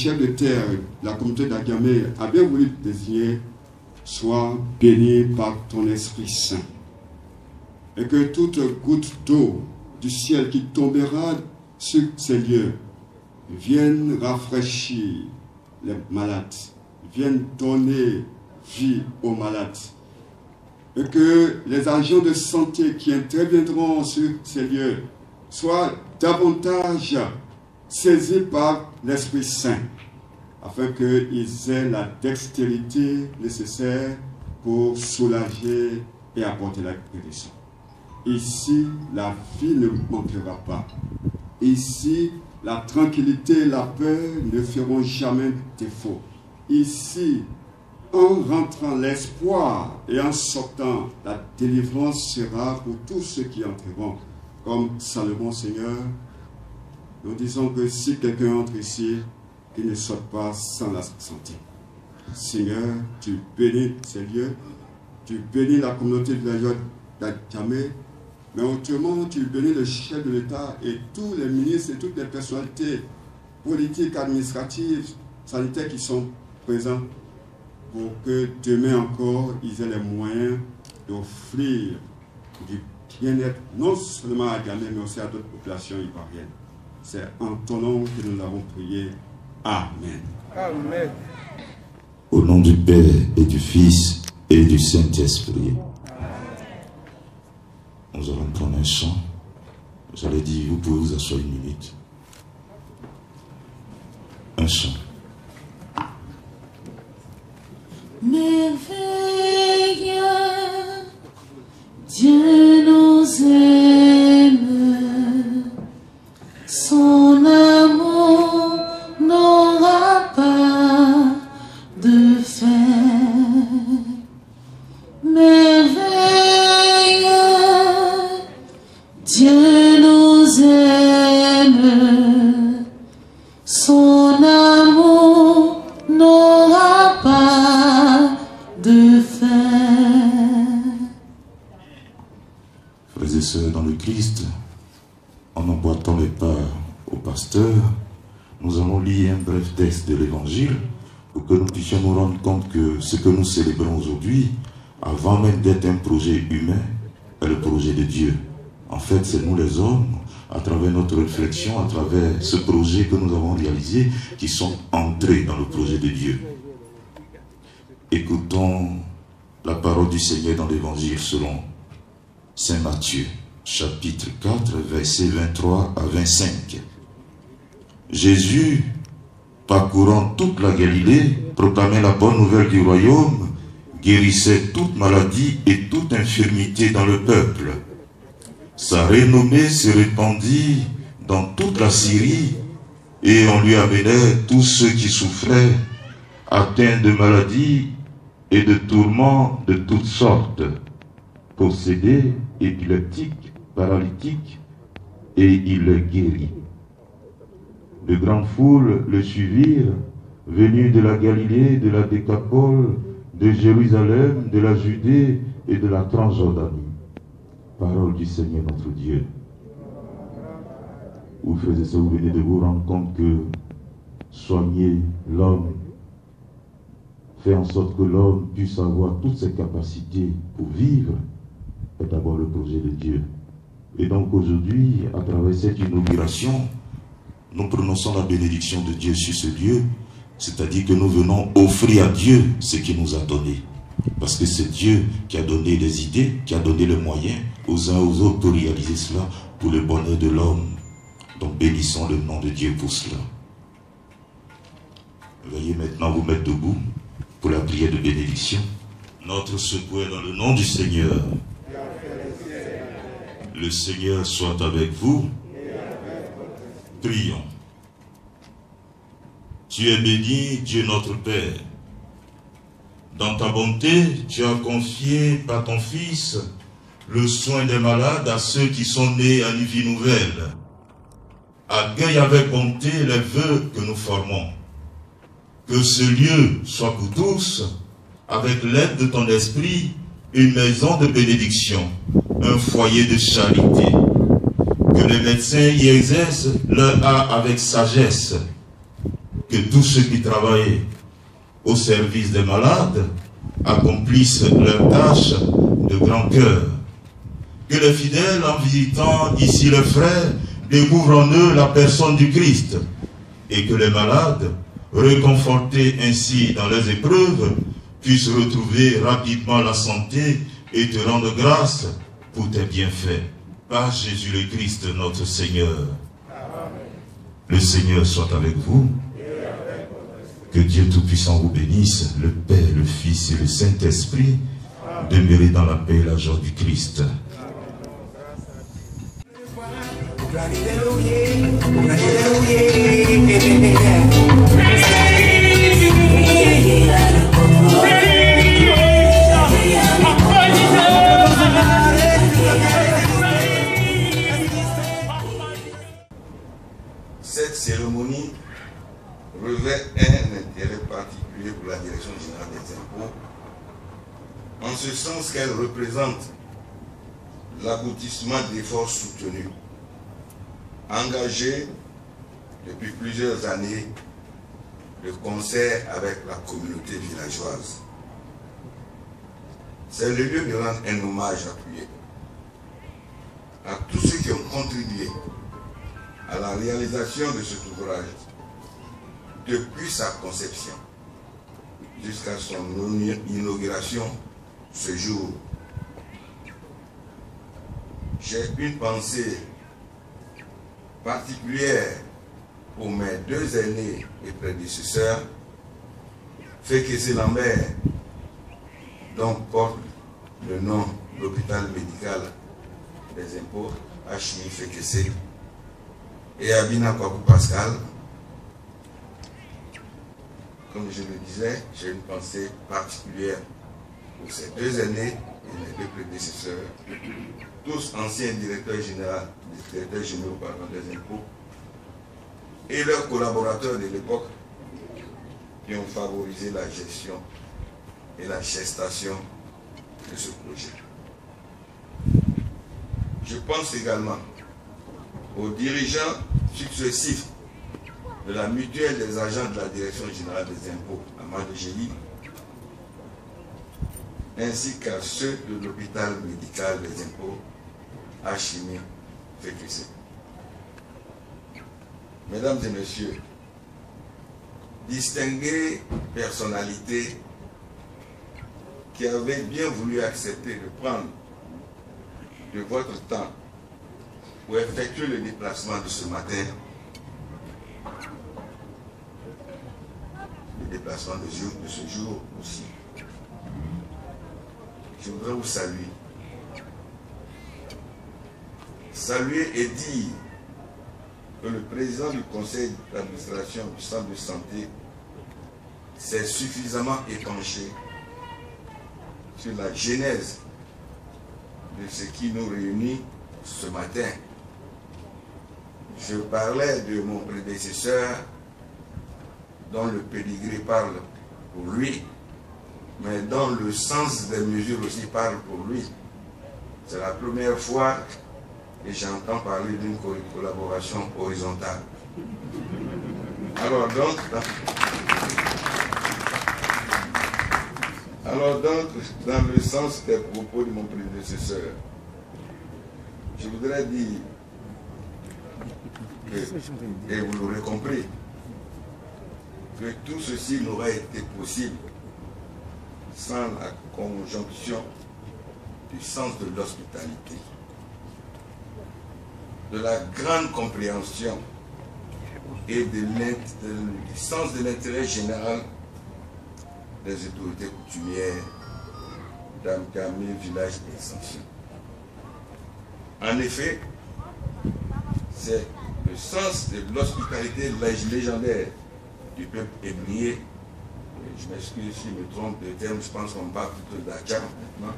chef de terre, la communauté d'Agamé, a bien voulu désigner, sois béni par ton Esprit Saint. Et que toute goutte d'eau du ciel qui tombera sur ces lieux vienne rafraîchir les malades, vienne donner vie aux malades. Et que les agents de santé qui interviendront sur ces lieux soient davantage saisis par l'Esprit Saint, afin qu'ils aient la dextérité nécessaire pour soulager et apporter la guérison. Ici, la vie ne manquera pas. Ici, la tranquillité et la paix ne feront jamais défaut. Ici, en rentrant, l'espoir et en sortant, la délivrance sera pour tous ceux qui entreront. Comme Salomon, Seigneur, nous disons que si quelqu'un entre ici, qu'il ne sorte pas sans la santé. Seigneur, tu bénis ces lieux, tu bénis la communauté de villageois d'Agamé, mais autrement, tu bénis le chef de l'État et tous les ministres et toutes les personnalités politiques, administratives, sanitaires qui sont présents pour que demain encore, ils aient les moyens d'offrir du bien-être, non seulement à Agamé, mais aussi à d'autres populations ivoiriennes. C'est en ton nom que nous l'avons prié. Amen. Amen. Au nom du Père et du Fils et du Saint-Esprit. Nous allons prendre un chant. J'allais dire, vous pouvez vous asseoir une minute. Un chant. Merveilleux, Dieu nous aime, son amour n'aura pas de fin. Merveilleux, Dieu nous aime, son amour n'aura pas de fin. Frères et sœurs dans le Christ, en emboîtant les pas au pasteur, nous allons lire un bref texte de l'Évangile pour que nous puissions nous rendre compte que ce que nous célébrons aujourd'hui, avant même d'être un projet humain, est le projet de Dieu. En fait, c'est nous les hommes, à travers notre réflexion, à travers ce projet que nous avons réalisé, qui sont entrés dans le projet de Dieu. Écoutons la parole du Seigneur dans l'Évangile selon Saint Matthieu, chapitre 4, versets 23 à 25. Jésus, parcourant toute la Galilée, proclamait la bonne nouvelle du royaume, guérissait toute maladie et toute infirmité dans le peuple. Sa renommée se répandit dans toute la Syrie et on lui amenait tous ceux qui souffraient, atteints de maladies et de tourments de toutes sortes, possédés, épileptiques, paralytiques, et il les guérit. De grandes foules le suivirent, venus de la Galilée, de la Décapole, de Jérusalem, de la Judée et de la Transjordanie. Parole du Seigneur notre Dieu. Vous frères et sœurs, vous venez de vous rendre compte que soigner l'homme, faire en sorte que l'homme puisse avoir toutes ses capacités pour vivre, est d'abord le projet de Dieu. Et donc aujourd'hui, à travers cette inauguration, nous prononçons la bénédiction de Dieu sur ce lieu, c'est-à-dire que nous venons offrir à Dieu ce qu'il nous a donné. Parce que c'est Dieu qui a donné les idées, qui a donné les moyens aux uns aux autres pour réaliser cela, pour le bonheur de l'homme. Donc bénissons le nom de Dieu pour cela. Veuillez maintenant vous mettre debout pour la prière de bénédiction. Notre secours est dans le nom du Seigneur. Le Seigneur soit avec vous. Prions. Tu es béni, Dieu notre Père. Dans ta bonté, tu as confié par ton Fils le soin des malades à ceux qui sont nés à une vie nouvelle. Accueille avec bonté les vœux que nous formons. Que ce lieu soit pour tous, avec l'aide de ton esprit, une maison de bénédiction, un foyer de charité. Que les médecins y exercent leur art avec sagesse. que tous ceux qui travaillent au service des malades accomplissent leurs tâches de grand cœur. Que les fidèles, en visitant ici leurs frères, découvrent en eux la personne du Christ, et que les malades, réconfortés ainsi dans leurs épreuves, puissent retrouver rapidement la santé et te rendre grâce pour tes bienfaits. Par Jésus le Christ, notre Seigneur. Le Seigneur soit avec vous. Que Dieu Tout-Puissant vous bénisse, le Père, le Fils et le Saint-Esprit. Demeurez dans la paix et la joie du Christ. Cette cérémonie revêt un intérêt particulier pour la Direction générale des impôts, en ce sens qu'elle représente l'aboutissement d'efforts soutenus, engagés depuis plusieurs années de concert avec la communauté villageoise. C'est le lieu de rendre un hommage appuyé à tous ceux qui ont contribué à la réalisation de cet ouvrage depuis sa conception jusqu'à son inauguration ce jour. J'ai une pensée particulière pour mes deux aînés et prédécesseurs, Fékessé Lambert, dont porte le nom l'hôpital médical des impôts, Hachimi Fékessé, et Abina Kwaku Pascal. Comme je le disais, j'ai une pensée particulière pour ces deux aînés et mes deux prédécesseurs, tous anciens directeurs généraux des impôts, et leurs collaborateurs de l'époque qui ont favorisé la gestion et la gestation de ce projet. Je pense également aux dirigeants successifs de la mutuelle des agents de la Direction générale des impôts, Amadou Géli, ainsi qu'à ceux de l'hôpital médical des impôts, Hachimi Fékessé. Mesdames et messieurs, distinguées personnalités qui avaient bien voulu accepter de prendre de votre temps pour effectuer le déplacement de ce matin, le déplacement de ce jour aussi. Je voudrais vous saluer. Saluer et dire que le président du conseil d'administration du centre de santé s'est suffisamment épanché sur la genèse de ce qui nous réunit ce matin. Je parlais de mon prédécesseur dont le pédigré parle pour lui, mais dont le sens des mesures aussi parle pour lui. C'est la première fois que j'entends parler d'une collaboration horizontale. Alors donc, dans le sens des propos de mon prédécesseur, je voudrais dire que, et vous l'aurez compris, que tout ceci n'aurait été possible sans la conjonction du sens de l'hospitalité, de la grande compréhension et du sens de l'intérêt général des autorités coutumières d'Amkami, village d'Extension. En effet, c'est le sens de l'hospitalité légendaire du peuple ébrié. Je m'excuse si je me trompe de terme, je pense qu'on parle plutôt d'Atcham maintenant.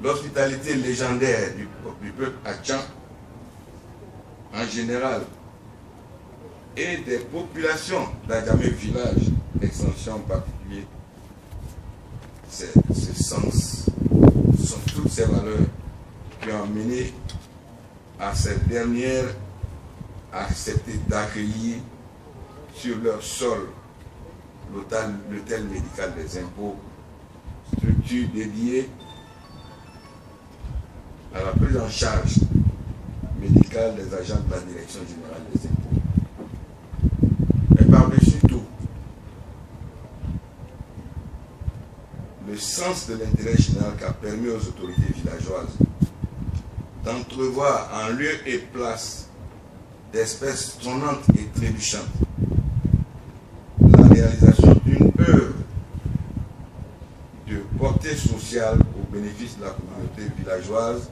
L'hospitalité légendaire du peuple Atcham en général et des populations d'Agamé village d'Extension en particulier, c'est ce sens, ce sont toutes ces valeurs qui ont mené à cette dernière à accepter d'accueillir sur leur sol l'hôtel médical des impôts, structure dédiée à la prise en charge médicale des agents de la Direction générale des impôts. Et par-dessus tout, le sens de l'intérêt général qui a permis aux autorités villageoises d'entrevoir en lieu et place d'espèces tonnantes et trébuchantes la réalisation d'une œuvre de portée sociale au bénéfice de la communauté villageoise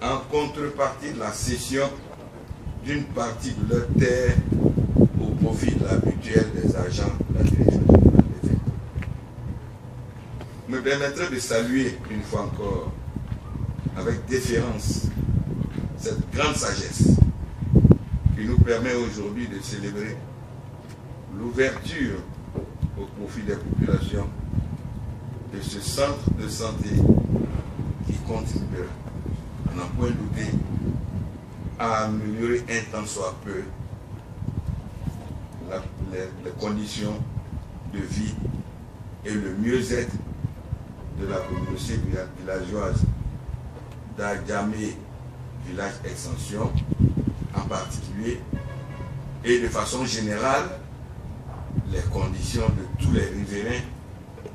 en contrepartie de la cession d'une partie de leur terre au profit de la mutuelle des agents de la Direction générale des impôts. Me permettrait de saluer une fois encore avec déférence cette grande sagesse qui nous permet aujourd'hui de célébrer l'ouverture au profit des populations de ce centre de santé qui contribuera, à n'en point douter, à améliorer un tant soit peu les conditions de vie et le mieux-être de la communauté villageoise d'Adjamé, village extension en particulier, et de façon générale, les conditions de tous les riverains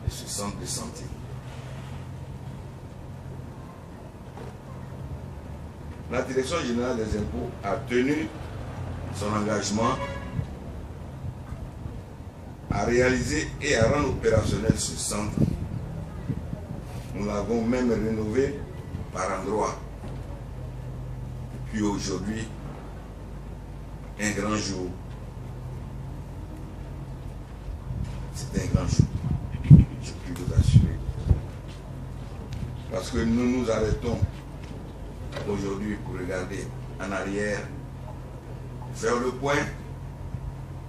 de ce centre de santé. La Direction générale des impôts a tenu son engagement à réaliser et à rendre opérationnel ce centre. Nous l'avons même rénové par endroits. Puis aujourd'hui, un grand jour. C'est un grand jour. Je puis vous assurer. Parce que nous nous arrêtons aujourd'hui pour regarder en arrière, faire le point,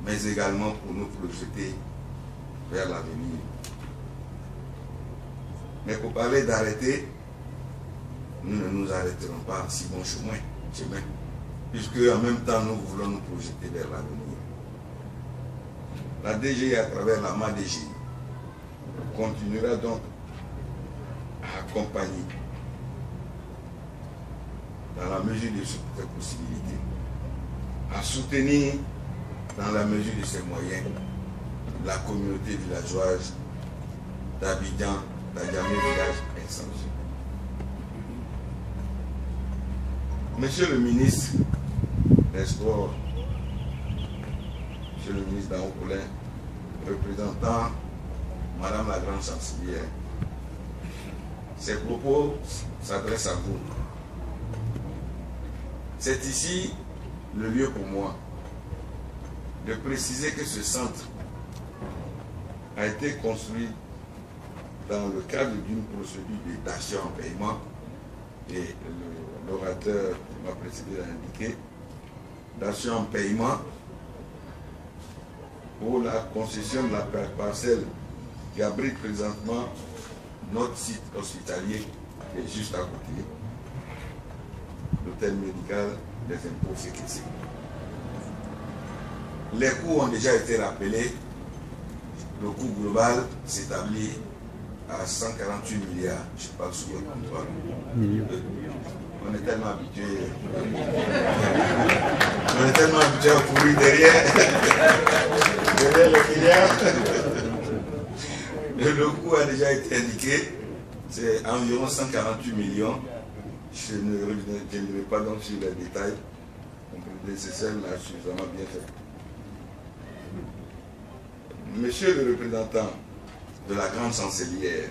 mais également pour nous projeter vers l'avenir. Mais pour parler d'arrêter, nous ne nous arrêterons pas si bon chemin, puisque en même temps nous voulons nous projeter vers l'avenir. La DGI à travers la MADGI continuera donc à accompagner dans la mesure de ses possibilités, à soutenir dans la mesure de ses moyens la communauté villageoise d'Abidjan, d'Adjamé village extension. Monsieur le ministre des Sports, Monsieur le ministre d'Angoulin, représentant Madame la Grande Chancelière, ces propos s'adressent à vous. C'est ici le lieu pour moi de préciser que ce centre a été construit dans le cadre d'une procédure de datation en paiement, et l'orateur qui m'a précédé l'a indiqué, datation en paiement pour la concession de la parcelle qui abrite présentement notre site hospitalier qui est juste à côté, l'hôtel médical des impôts FEKESI. Les coûts ont déjà été rappelés. Le coût global s'établit à 148 milliards. Je parle sous le contrôle. On est tellement habitué. On est tellement habitué à courir derrière les milliards. Le coût a déjà été indiqué. C'est environ 148 millions. Je ne reviendrai pas donc sur les détails. Mon prédécesseur l'a suffisamment bien fait. Monsieur le représentant de la Grande Chancelière,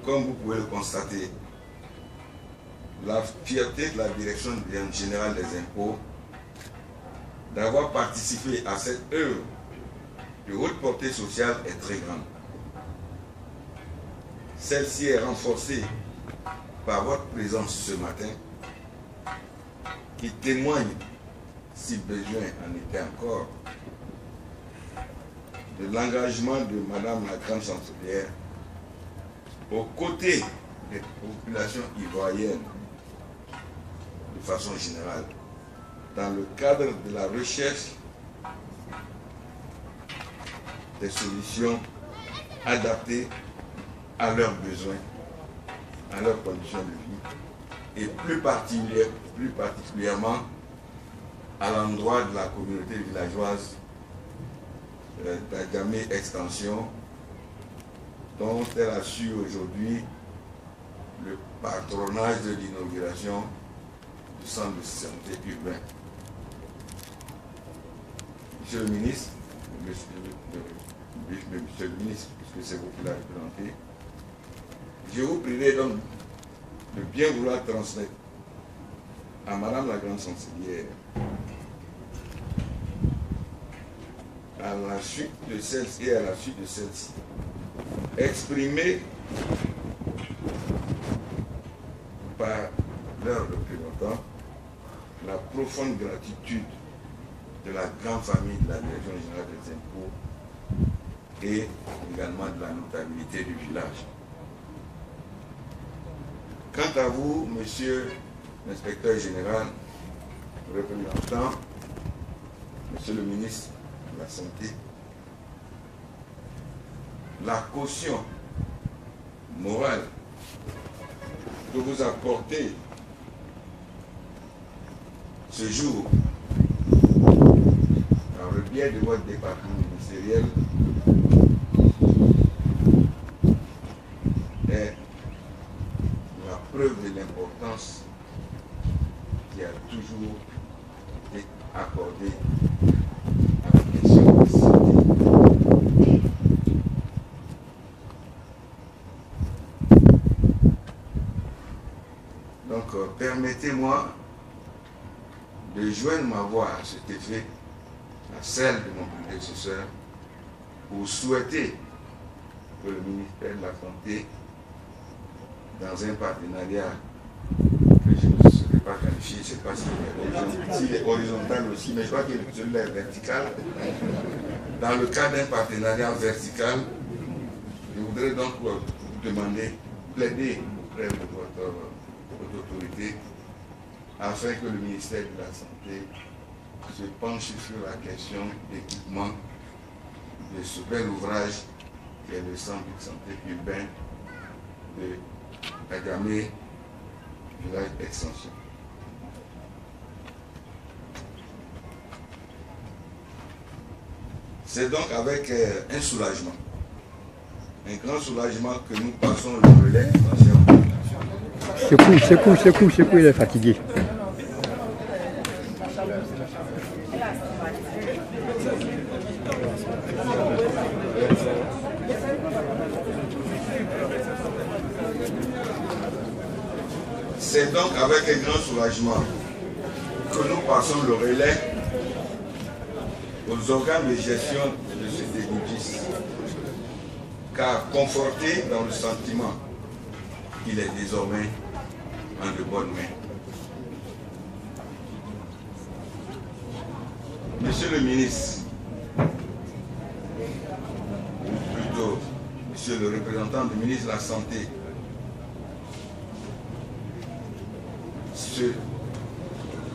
comme vous pouvez le constater, la fierté de la Direction générale des impôts d'avoir participé à cette œuvre de haute portée sociale est très grande. Celle-ci est renforcée par votre présence ce matin, qui témoigne, si besoin en était encore, de l'engagement de Madame la Grande Chancelière aux côtés des populations ivoiriennes de façon générale, dans le cadre de la recherche des solutions adaptées à leurs besoins, à leurs conditions de vie, et plus particulièrement à l'endroit de la communauté villageoise d'Adjamé Extension, dont elle assure aujourd'hui le patronage de l'inauguration du centre de santé urbain. Monsieur le ministre, monsieur le ministre, puisque c'est vous qui l'avez présenté, je vous prierai donc de bien vouloir transmettre à Madame la Grande Chancelière, à la suite de celle-ci et à la suite de celle-ci, exprimer par leurs représentants la profonde gratitude de la grande famille de la Direction générale des impôts et également de la notabilité du village. Quant à vous, monsieur l'inspecteur général, représentant, monsieur le ministre de la Santé, la caution morale que vous apportez ce jour dans le biais de votre département ministériel est la preuve de l'importance qui a toujours été accordée à la question de santé. Donc, permettez-moi de joindre ma voix à cet effet, à celle de mon prédécesseur, pour souhaiter que le ministère de la Santé, dans un partenariat que je ne saurais pas qualifier, je ne sais pas s'il est horizontal aussi, mais je crois qu'il est vertical. Dans le cadre d'un partenariat vertical, je voudrais donc vous demander, plaider auprès de votre autorité, afin que le ministère de la Santé se penche sur la question d'équipement de ce bel ouvrage qui est le centre de santé urbain de Adjamé Village Extension. C'est donc avec un soulagement, un grand soulagement que nous passons le relais. Secoue, il est fatigué. C'est donc avec un grand soulagement que nous passons le relais aux organes de gestion de cet édifice, car conforté dans le sentiment qu'il est désormais en de bonnes mains. Monsieur le ministre, ou plutôt monsieur le représentant du ministre de la Santé, cet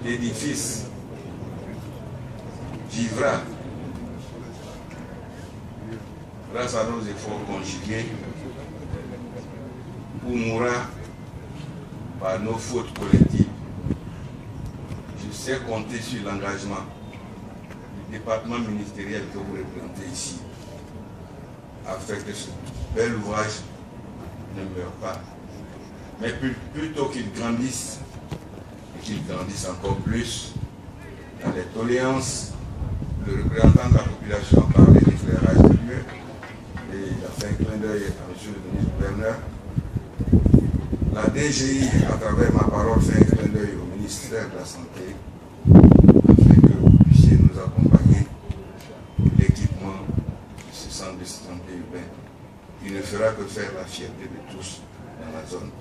édifice vivra, grâce à nos efforts conjugués, ou mourra par nos fautes collectives. Je sais compter sur l'engagement du département ministériel que vous représentez ici, afin que ce bel ouvrage ne meure pas, mais plutôt qu'il grandisse, et qu'il grandisse encore plus dans les tolérances. Le représentant de la population a parlé d'éclairage de lieu, et il a fait un clin d'œil à M. le ministre gouverneur. La DGI, à travers ma parole, fait un clin d'œil au ministère de la Santé, afin que vous puissiez nous accompagner pour l'équipement de ce centre de santé urbain, qui ne fera que faire la fierté de tous dans la zone.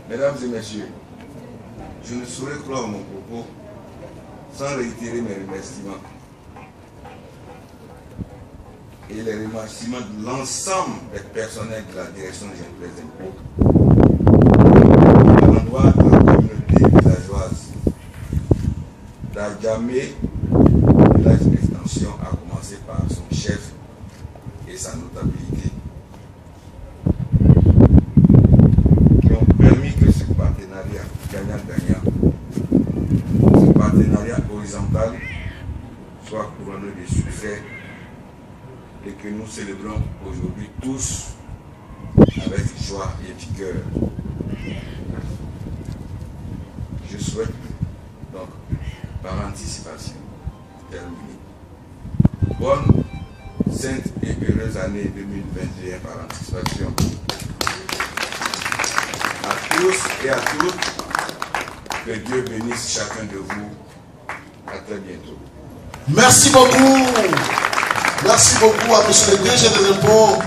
Mesdames et messieurs, je ne saurais clore mon propos sans réitérer mes remerciements et les remerciements de l'ensemble des personnels de la Direction générale des impôts à l'endroit de la communauté villageoise d'Adjamé Village Extension, à commencer horizontale soit couronnée de succès et que nous célébrons aujourd'hui tous avec joie et vigueur. Je souhaite donc, par anticipation, terminer. Bonne, sainte et heureuse année 2021 par anticipation. À tous et à toutes, que Dieu bénisse chacun de vous. À très bientôt. Merci beaucoup. Merci beaucoup à M. le DG de l'impôt.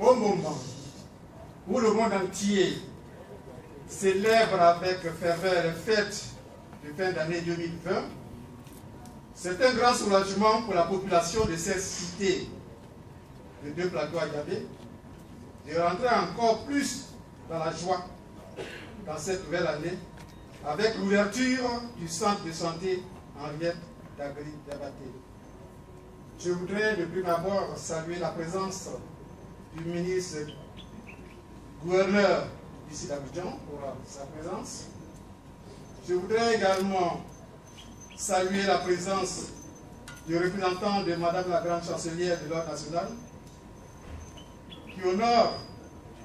Au moment où le monde entier célèbre avec ferveur les fêtes de fin d'année 2020, c'est un grand soulagement pour la population de cette cité de Deux Plateaux à Yabé de rentrer encore plus dans la joie dans cette nouvelle année avec l'ouverture du centre de santé Henriette d'Agri d'Abaté. Je voudrais de prime abord saluer la présence du ministre gouverneur d'ici d'Abidjan pour sa présence. Je voudrais également saluer la présence du représentant de Madame la Grande Chancelière de l'Ordre national qui honore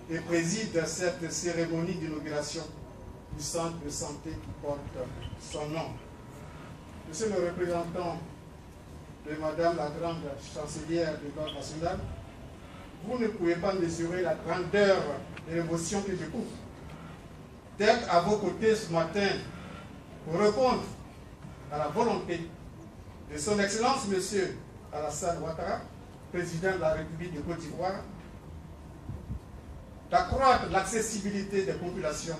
et préside cette cérémonie d'inauguration du centre de santé qui porte son nom. Monsieur le représentant de Madame la Grande Chancelière de l'Ordre national, vous ne pouvez pas mesurer la grandeur de l'émotion que je coupe d'être à vos côtés ce matin pour répondre à la volonté de son Excellence Monsieur Alassane Ouattara, président de la République de Côte d'Ivoire, d'accroître l'accessibilité des populations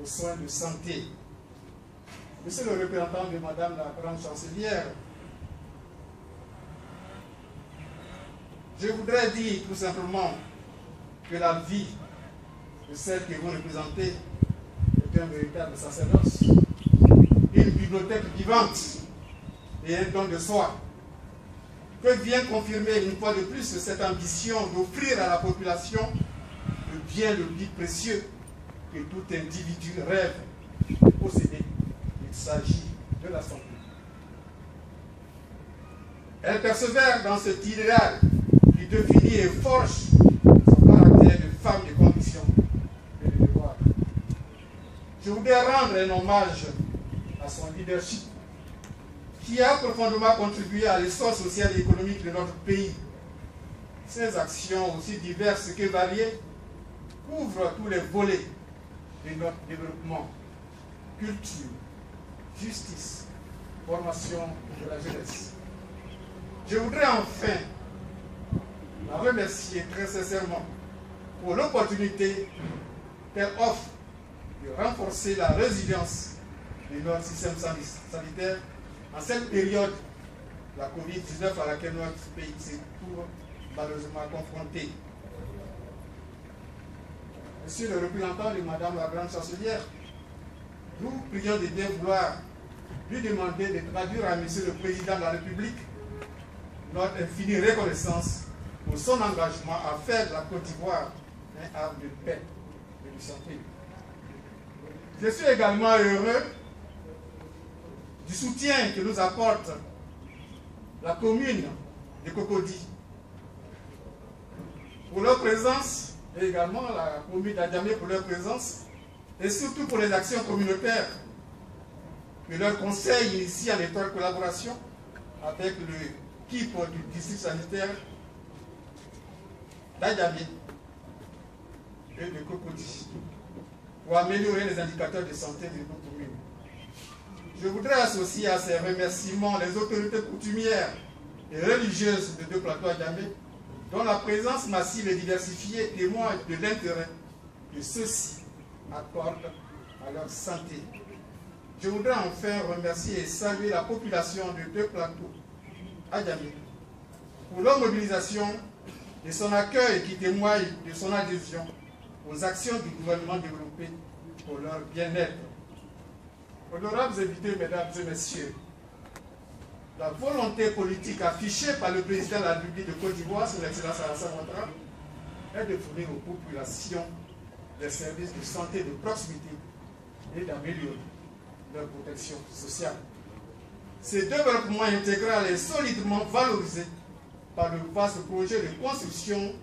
aux soins de santé. Monsieur le représentant de Madame la Grande Chancelière, je voudrais dire tout simplement que la vie de celle que vous représentez est un véritable sacerdoce, une bibliothèque vivante et un don de soi, que vient confirmer une fois de plus cette ambition d'offrir à la population le bien le plus précieux que tout individu rêve de posséder. Il s'agit de la santé. Elle persévère dans cet idéal qui définit et forge son caractère de femme de conviction et de devoir. Je voudrais rendre un hommage à son leadership qui a profondément contribué à l'essor social et économique de notre pays. Ses actions, aussi diverses que variées, couvrent tous les volets de notre développement: culture, justice, formation de la jeunesse. Je voudrais enfin la remercier très sincèrement pour l'opportunité qu'elle offre de renforcer la résilience de notre système sanitaire en cette période, la COVID-19 à laquelle notre pays s'est malheureusement confronté. Monsieur le représentant de Madame la Grande Chancelière, nous prions de bien vouloir lui demander de traduire à Monsieur le Président de la République notre infinie reconnaissance pour son engagement à faire de la Côte d'Ivoire un havre de paix et de santé. Je suis également heureux du soutien que nous apporte la commune de Cocody pour leur présence, et également la commune d'Adjamé pour leur présence, et surtout pour les actions communautaires que leur conseil initie en étroite collaboration avec l'équipe du district sanitaire d'Adjamé et de Cocody pour améliorer les indicateurs de santé de nos communes. Je voudrais associer à ces remerciements les autorités coutumières et religieuses de Deux Plateaux à Djamé, dont la présence massive et diversifiée témoigne de l'intérêt que ceux-ci accordent à leur santé. Je voudrais enfin remercier et saluer la population de Deux Plateaux à Djamé pour leur mobilisation et son accueil qui témoigne de son adhésion aux actions du gouvernement développé pour leur bien-être. Honorables invités, mesdames et messieurs, la volonté politique affichée par le président de la République de Côte d'Ivoire, son Excellence Alassane Ouattara, est de fournir aux populations des services de santé de proximité et d'améliorer leur protection sociale. Ce développement intégral est solidement valorisé par le vaste projet de construction,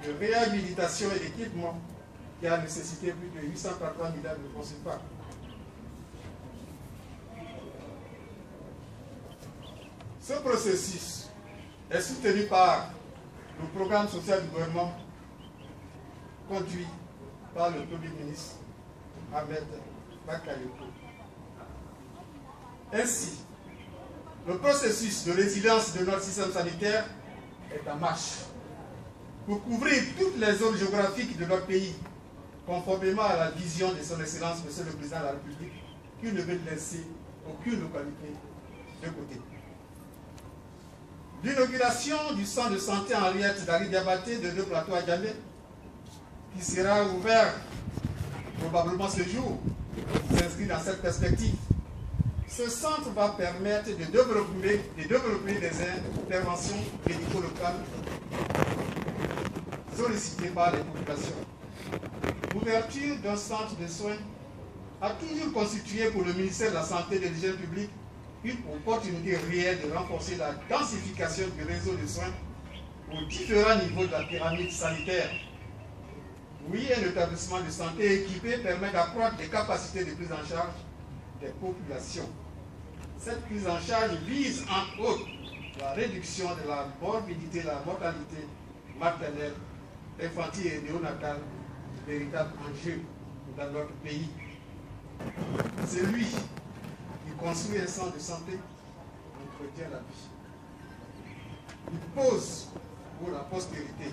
de réhabilitation et d'équipement qui a nécessité plus de 843 milliards de francs CFA. Ce processus est soutenu par le programme social du gouvernement conduit par le Premier ministre Ahmed Bakayoko. Ainsi, le processus de résilience de notre système sanitaire est en marche pour couvrir toutes les zones géographiques de notre pays, conformément à la vision de son Excellence, Monsieur le Président de la République, qui ne veut laisser aucune localité de côté. L'inauguration du centre de santé Henriette Dari Diabaté de 2 plateaux à Djamé, qui sera ouvert probablement ce jour, s'inscrit dans cette perspective. Ce centre va permettre de développer des interventions médico-locales sollicitées par les populations. L'ouverture d'un centre de soins a toujours constitué pour le ministère de la Santé et de l'Hygiène publique une opportunité réelle de renforcer la densification du réseau de soins aux différents niveaux de la pyramide sanitaire. Oui, un établissement de santé équipé permet d'accroître les capacités de prise en charge des populations. Cette prise en charge vise entre autres la réduction de la morbidité, la mortalité maternelle, infantile et néonatale, véritable enjeu dans notre pays. C'est lui qui construit un centre de santé, entretient la vie. Il pose pour la postérité.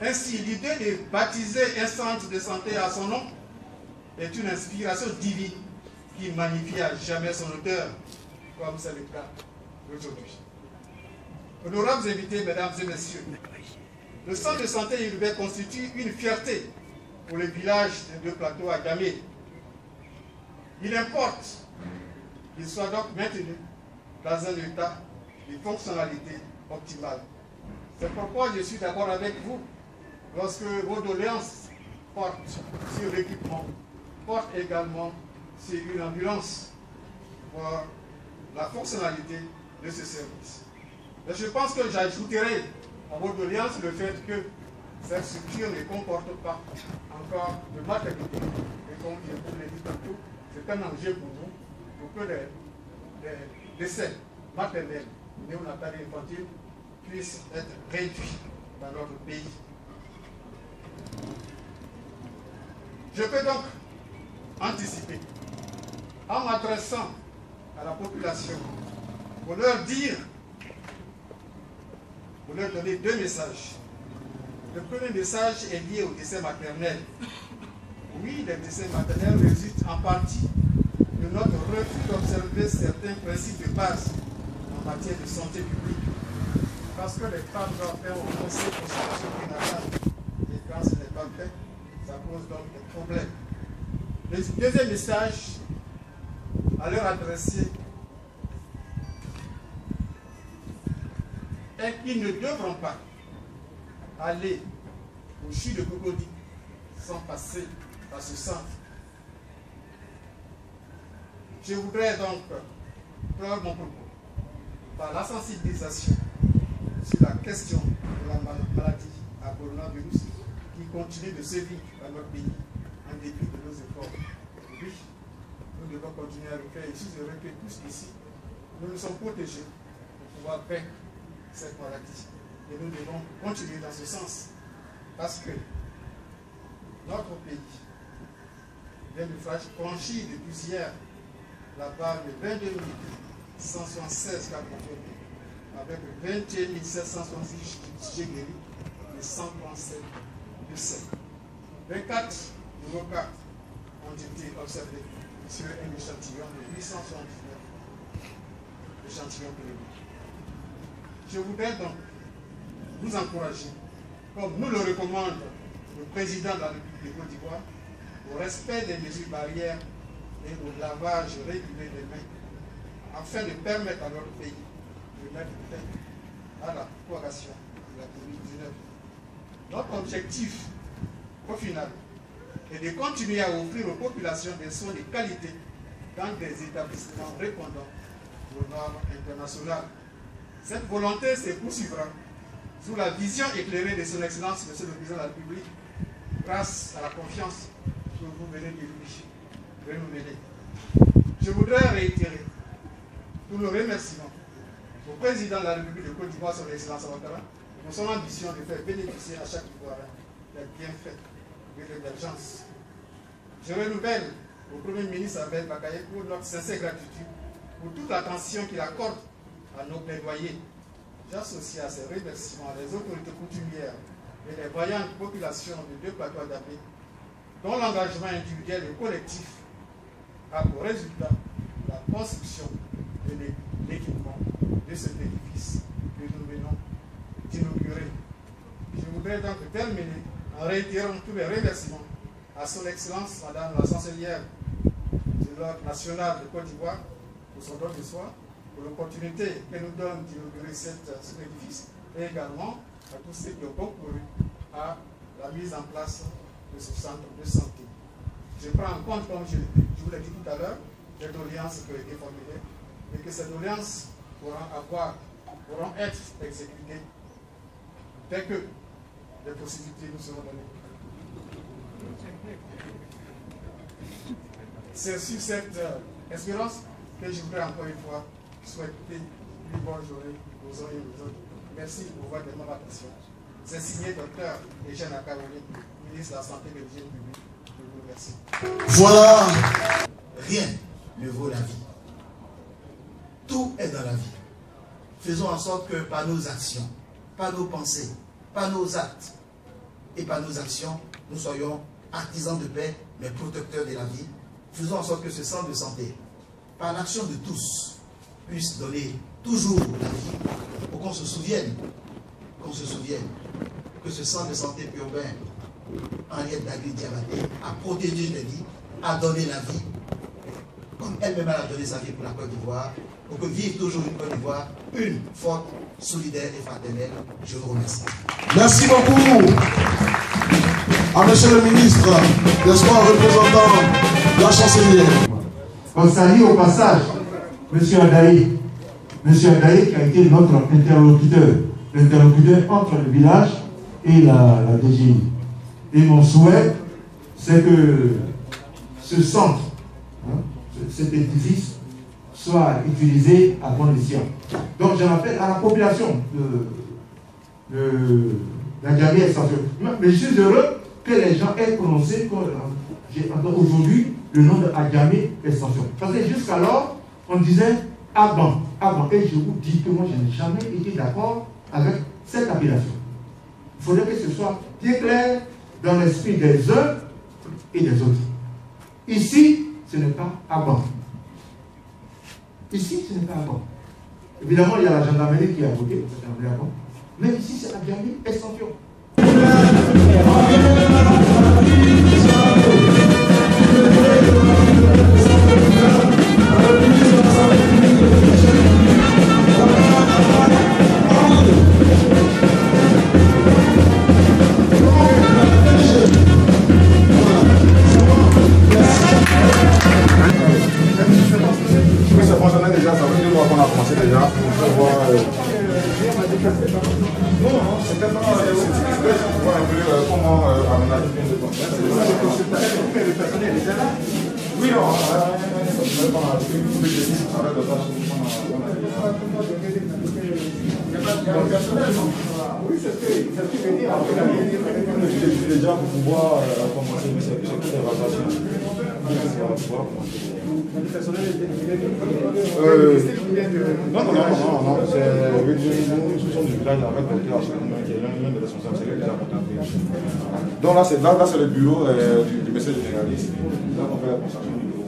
Ainsi, l'idée de baptiser un centre de santé à son nom est une inspiration divine qui magnifie à jamais son auteur, comme c'est le cas aujourd'hui. Honorables invités, mesdames et messieurs, le centre de santé urbain constitue une fierté pour le village des 2 plateaux à Djamé. Il importe qu'il soit donc maintenu dans un état de fonctionnalité optimale. C'est pourquoi je suis d'accord avec vous lorsque vos doléances portent sur l'équipement, portent également sur une ambulance pour la fonctionnalité de ce service. Mais je pense que j'ajouterai à vos doléances le fait que cette structure ne comporte pas encore de maternité. Et comme je vous l'ai dit tantôt, c'est un enjeu pour nous, pour que les décès maternels, néonatals et infantiles puissent être réduits dans notre pays. Je peux donc anticiper, en m'adressant à la population, pour leur dire, pour leur donner 2 messages. Le premier message est lié au décès maternel. Oui, les décès maternels résultent en partie de notre refus d'observer certains principes de base en matière de santé publique. Parce que les femmes doivent faire au conseil de consultation prénatale. Et quand ce n'est pas fait, ça pose donc des problèmes. Le deuxième message à leur adresser est qu'ils ne devront pas aller au CHU de Cocody sans passer par ce centre. Je voudrais donc clore mon propos par la sensibilisation sur la question de la maladie à coronavirus qui continue de sévir dans notre pays en dépit de nos efforts. Oui, nous devons continuer à le faire. Ici, je répète tous ici, nous nous sommes protégés pour pouvoir vaincre cette maladie. Et nous devons continuer dans ce sens. Parce que notre pays vient de franchir depuis hier la barre de 22 176 cas confirmés, avec 21 766 sujets guéris et 137 décès. 24 nouveaux cas ont été observés sur un échantillon de 879 échantillons cliniques. Je voudrais donc vous encourager, comme nous le recommande le président de la République de Côte d'Ivoire, au respect des mesures barrières et au lavage régulier des mains afin de permettre à notre pays de mettre fin à la propagation de la COVID-19. Notre objectif, au final, est de continuer à offrir aux populations des soins de qualité dans des établissements répondant aux normes internationales. Cette volonté se poursuivra sous la vision éclairée de son Excellence, Monsieur le Président de la République, grâce à la confiance que vous venez de lui renouveler. Je voudrais réitérer tous nos remerciements au Président de la République de Côte d'Ivoire, son Excellence Ouattara, pour son ambition de faire bénéficier à chaque Ivoirien des bienfaits de l'émergence. Je renouvelle au Premier ministre Abel Bakaye pour notre sincère gratitude pour toute l'attention qu'il accorde à nos plaidoyers. J'associe à ces remerciements les autorités coutumières et les voyantes populations de deux plateaux adaptés, dont l'engagement individuel et collectif a pour résultat la construction et l'équipement de cet édifice que nous venons d'inaugurer. Je voudrais donc terminer en réitérant tous les remerciements à son Excellence, Madame la chancelière de l'Ordre national de Côte d'Ivoire, pour son don de soi, pour l'opportunité qu'elle nous donne d'inaugurer cet édifice, et également à tous ceux qui ont concouru à la mise en place de ce centre de santé. Je prends en compte, comme je vous l'ai dit tout à l'heure, les doléances qui ont été formulées, et que ces doléances pourront être exécutées dès que les possibilités nous seront données. C'est sur cette espérance que je voudrais encore une fois souhaiter une bonne journée aux uns et aux autres. Merci pour votre attention. C'est signé Dr. Eugène Akaouli, ministre de la Santé et de l'Hygiène publique. Je vous remercie. Voilà, rien ne vaut la vie. Tout est dans la vie. Faisons en sorte que par nos actions, par nos pensées, par nos actes et par nos actions, nous soyons artisans de paix, mais protecteurs de la vie. Faisons en sorte que ce centre de santé, par l'action de tous, puisse donner toujours la vie, pour qu'on se souvienne que ce centre de santé urbain, Henriette Dagui-Diabaté, a protégé les vies, a donné la vie, comme elle-même a donné sa vie pour la Côte d'Ivoire, pour que vive toujours une Côte d'Ivoire, une, forte, solidaire et fraternelle. Je vous remercie. Merci beaucoup à monsieur le ministre des Sports représentant la chancelière. On salue au passage monsieur Adaï. Monsieur Adaï qui a été notre interlocuteur, l'interlocuteur entre le village et la DGI. Et mon souhait, c'est que ce centre, cet édifice, soit utilisé à bon escient. Donc j'en appelle à la population de la Diamé Extension. Mais je suis heureux que les gens aient prononcé, j'ai entendu aujourd'hui, le nom de Adjamé Extension. Parce que jusqu'alors, on disait Aban. Et je vous dis que moi, je n'ai jamais été d'accord avec cette appellation. Il faudrait que ce soit bien clair dans l'esprit des uns et des autres. Ici, ce n'est pas Aban. Ici, ce n'est pas Aban. Évidemment, il y a la gendarmerie qui a voté, c'est un Aban. Mais ici, c'est Adjamé Extension. Déjà pour pouvoir commencer, mais c'est plus des variations. Non, c'est une solution du village avec qui est l'un des responsables, c'est lui qui a apporté un peu. Donc là, c'est le bureau du monsieur généraliste. Là, on fait la concession du bureau.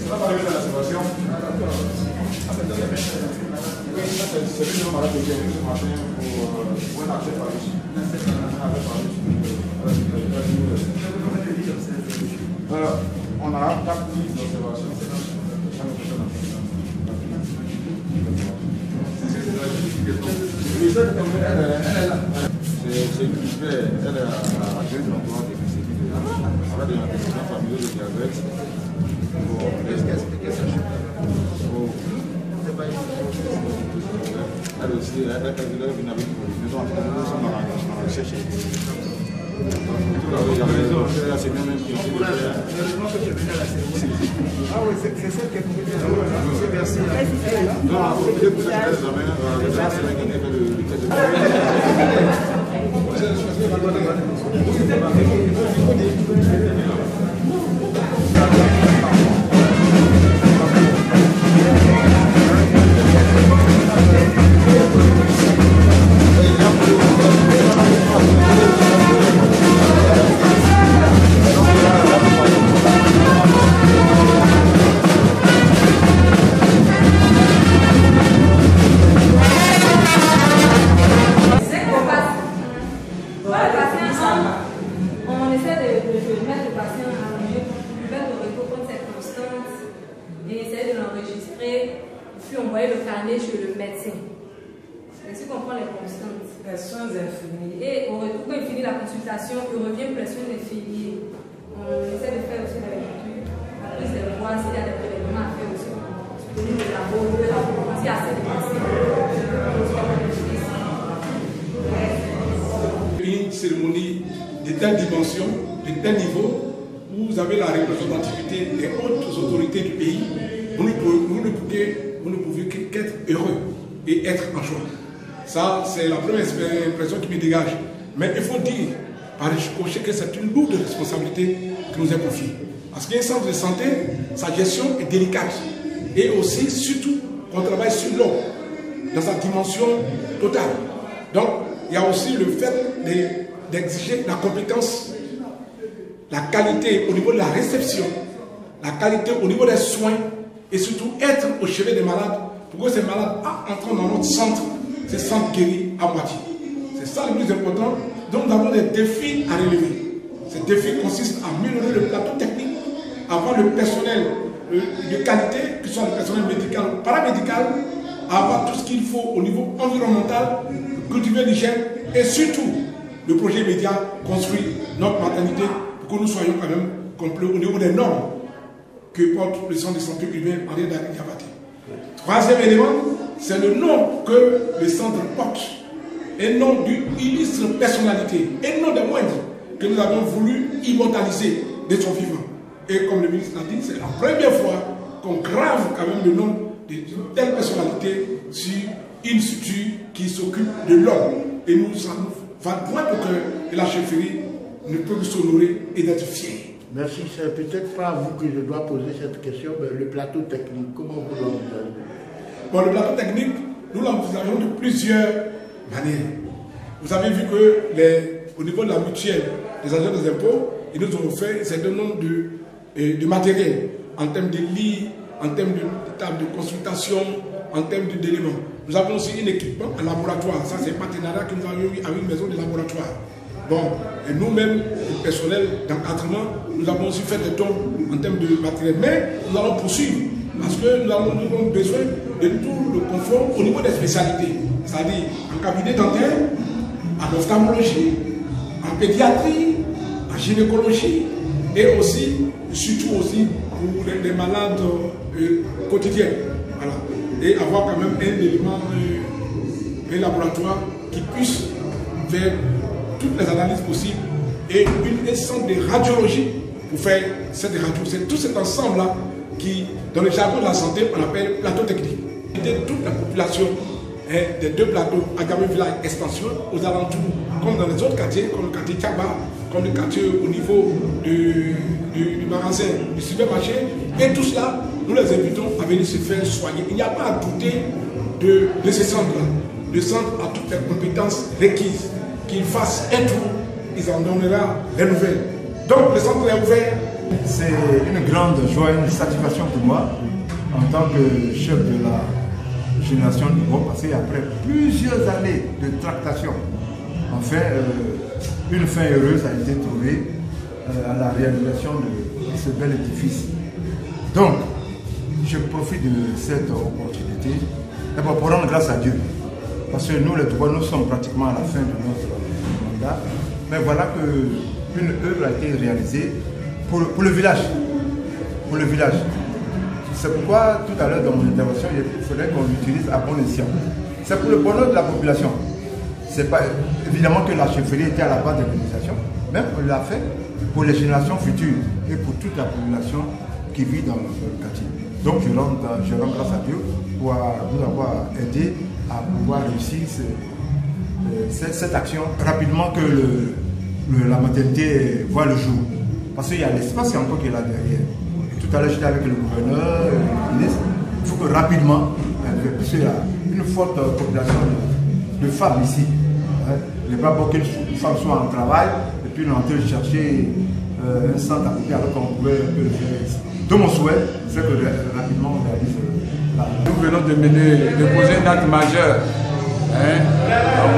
Ça va arriver dans la situation. c'est lui qui m'a dit ce matin pour un accès par ici. On a 4 listes d'observation. C'est une expert, elle est adjointe de l'emploi des PCB, avec des antécédents familiaux de diabète. Elle aussi, elle est venue avec une maison en recherche. Ah oui, c'est celle qui est tombée bien. Merci. Il revient pour les soins infirmiers. On essaie de faire aussi la lecture. Après, c'est de voir s'il y a des prélèvements à faire aussi. Donner des labos, s'il y a assez de Une cérémonie de telle dimension, de tel niveau, où vous avez la représentativité des hautes autorités du pays, vous ne pouvez qu'être heureux et être en joie. Ça, c'est la première impression qui me dégage. Mais il faut dire, par ricochet, que c'est une lourde responsabilité qui nous est confiée. Parce qu'un centre de santé, sa gestion est délicate. Et aussi, surtout, qu'on travaille sur l'homme, dans sa dimension totale. Donc, il y a aussi le fait d'exiger la compétence, la qualité au niveau de la réception, la qualité au niveau des soins, et surtout être au chevet des malades, pour que ces malades entrent dans notre centre, ces centres guéris à moitié. C'est ça le plus important. Donc nous avons des défis à relever. Ces défis consistent à améliorer le plateau technique, avoir le personnel de qualité, que ce soit le personnel médical ou paramédical, avoir tout ce qu'il faut au niveau environnemental, cultiver l'hygiène et surtout le projet immédiat construire notre maternité pour que nous soyons quand même complets au niveau des normes que porte le centre de santé urbain Henri Diabaté. Troisième élément, c'est le nom que le centre porte. Un nom d'une illustre personnalité, un nom des moindres que nous avons voulu immortaliser de son vivant. Et comme le ministre l'a dit, c'est la première fois qu'on grave quand même le nom d'une telle personnalité sur une structure qui s'occupe de l'homme. Et nous, ça nous va droit au cœur et la chefferie ne peut que s'honorer et d'être fier. Merci, c'est peut-être pas à vous que je dois poser cette question, mais le plateau technique, comment vous l'envisagez? Bon, le plateau technique, nous l'envisageons de plusieurs manière. Vous avez vu que au niveau de la mutuelle des agents des impôts, ils nous ont offert un certain nombre de matériel en termes de lits, en termes de tables de consultation, en termes d'éléments. Nous avons aussi un équipement en laboratoire. Ça, c'est un partenariat que nous avons eu avec une maison de laboratoire. Bon, et nous-mêmes, le personnel d'encadrement, nous avons aussi fait des dons en termes de matériel. Mais nous allons poursuivre parce que nous avons besoin de tout le confort au niveau des spécialités. C'est-à-dire en cabinet dentaire, en ophtalmologie, en pédiatrie, en gynécologie et aussi, surtout aussi pour les malades quotidiens. Voilà. Et avoir quand même un élément, un laboratoire qui puisse faire toutes les analyses possibles et un centre de radiologie pour faire cette radio. C'est tout cet ensemble-là qui, dans le jargon de la santé, on appelle plateau technique. Toute la population des deux plateaux, Agamé Village Extension, aux alentours, comme dans les autres quartiers, comme le quartier Tchaba, comme le quartier au niveau du magasin, du supermarché, et tout cela, nous les invitons à venir se faire soigner. Il n'y a pas à douter de ce centre-là. Le centre a toutes les compétences requises. Qu'il fasse un tour, ils en donnera les nouvelles. Donc le centre est ouvert. C'est une grande joie, une satisfaction pour moi, en tant que chef de la génération du bon, parce qu'après plusieurs années de tractation, enfin, une fin heureuse a été trouvée à la réalisation de ce bel édifice. Donc, je profite de cette opportunité d'abord pour rendre grâce à Dieu. Parce que nous, les Touba, nous sommes pratiquement à la fin de notre mandat. Mais voilà qu'une œuvre a été réalisée pour le village. Pour le village. C'est pourquoi, tout à l'heure dans mon intervention, il faudrait qu'on l'utilise à bon escient. C'est pour le bonheur de la population. C'est pas évidemment que la chefferie était à la base de l'organisation, mais on l'a fait pour les générations futures et pour toute la population qui vit dans le quartier. Donc je rends grâce à Dieu pour nous avoir aidé à pouvoir réussir cette action rapidement que la maternité voit le jour. Parce qu'il y a l'espace encore qui est là derrière. Et tout à l'heure j'étais avec le gouverneur, le ministre. Il faut que rapidement, puisqu'il y a une forte population de femmes ici. Il n'est pas bon qu'une femme soit en travail et puis on est en train de chercher un centre à côté alors qu'on pouvait un peu le faire ici. Donc mon souhait, c'est que rapidement on réalise là. Nous venons de poser un acte majeur au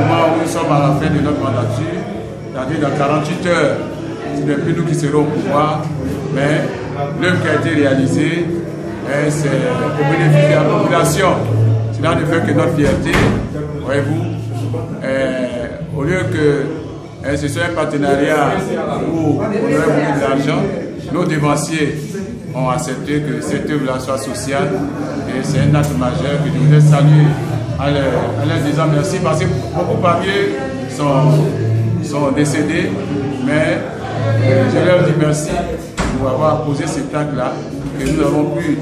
moment où nous sommes à la fin de notre mandature, c'est-à-dire dans 48 heures, ce n'est plus nous qui serons au pouvoir, mais l'œuvre qui a été réalisée, c'est au bénéfice de la population. Cela ne fait que notre fierté, voyez-vous. Au lieu que ce soit un partenariat où on aurait voulu de l'argent, nos dévanciers ont accepté que cette œuvre-là soit sociale et c'est un acte majeur que je voudrais saluer en leur disant merci parce que beaucoup parmi eux sont décédés, mais je leur dis merci pour avoir posé cet acte-là que nous avons pu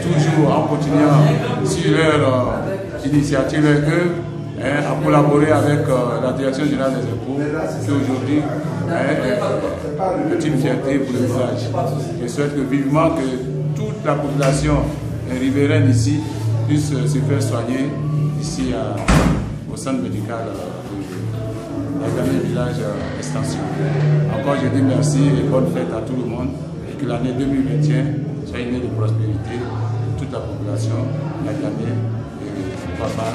toujours en continuant sur leur initiative, leur œuvre, à collaborer avec la Direction générale des impôts, qui aujourd'hui est une fierté pour le village. Je souhaite que vivement que toute la population riveraine ici puisse se faire soigner ici au centre médical de village extension. Encore je dis merci et bonne fête à tout le monde et que l'année 2021 soit une année de prospérité pour toute la population, la famille et papa.